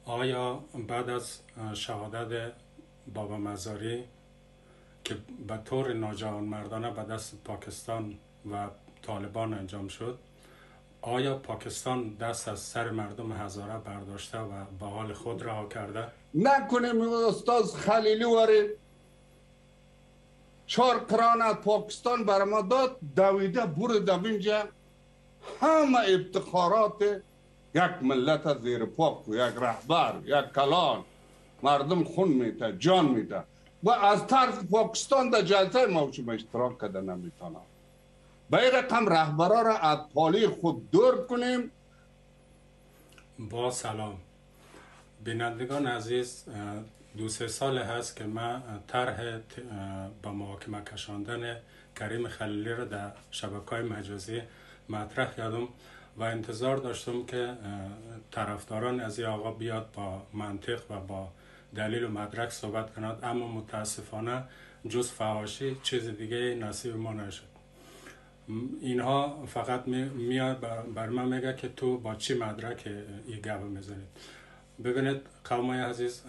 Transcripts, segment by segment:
آیا بعد از شهادت بابا مزاری که به طور ناجوانمردانه به دست پاکستان و طالبان انجام شد، آیا پاکستان دست از سر مردم هزاره برداشته و به حال خود رها کرده؟ نکنیم استاد خلیلی وری 4 کران از پاکستان بر ما داد، دویده برد اینجا همه افتخارات یک ملت زیر پاک و یک رهبر، یک کلان، مردم خون میده، جان میده و از طرف پاکستان در جلسه ما شما اشتراک کرده نمیتونم. به این رقم رهبرا را از پالی خود دور کنیم. با سلام بینندگان عزیز، 2-3 سال هست که من طرح با محاکمه کشاندن کریم خلیلی را در شبکه‌های مجازی مطرح کردم و انتظار داشتم که طرفداران از این آقا بیاد با منطق و با دلیل و مدرک صحبت کند، اما متاسفانه جز فحاشی چیز دیگه نصیب ما نشد. اینها فقط میاد بر من میگه که تو با چی مدرک این گپ میزنید. ببینید قومای عزیز،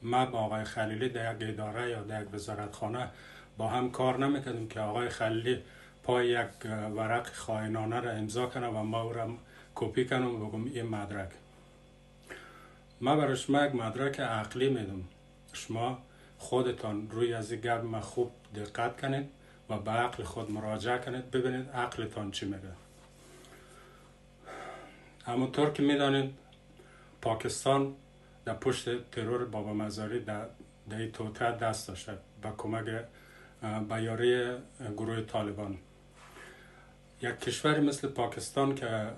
ما با آقای خلیلی در یک اداره یا در یک وزارتخانه با هم کار نمیکردیم که آقای خلیلی پای یک ورق خائنانه را امضا کنه و ما او را کپی کنم و بگم این مدرک. ما برای شما یک مدرک عقلی میدم، شما خودتان روی از این گپ ما خوب دقت کنید و به عقل خود مراجعه کنید، ببینید عقلتان چی میگه. همونطور که میدانید پاکستان در پشت ترور بابا مزاری در این توطئه دست داشته با کمک به یاری گروه طالبان. یک کشوری مثل پاکستان که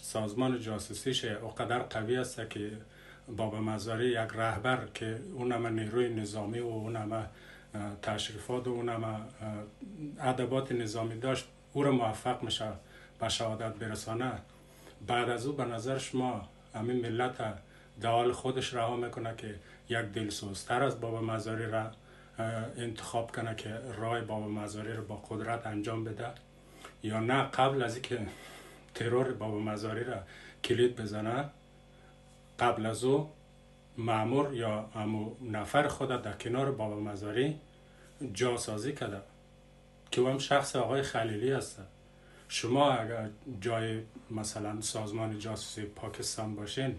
سازمان جاسوسیش اونقدر قوی است که بابا مزاری یک رهبر که اونم نیروی نظامی و اونم تشریفات و اونم ادبات نظامی داشت، او را موفق میشه به شهادت برسانه. بعد از او به نظر شما همین ملت در حال خودش رها میکنه که یک دلسوزتر از بابا مزاری را انتخاب کنه که راه بابا مزاری را با قدرت انجام بده، یا نه قبل از اینکه ترور بابا مزاری را کلید بزنه قبل از او مأمور یا نفر خود در کنار بابا مزاری جاسازی کرده که هم شخص آقای خلیلی است. شما اگر جای مثلا سازمان جاسوسی پاکستان باشین،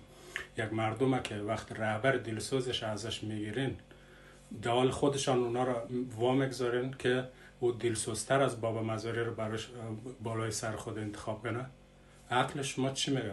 یک مردم که وقت رهبر دلسوزش ازش میگیرین، در حال خودشان اونا را وامگذارین که او دلسوزتر از بابا مزاری رو براش بالای سر خود انتخاب کنه. عقل شما چی میگه؟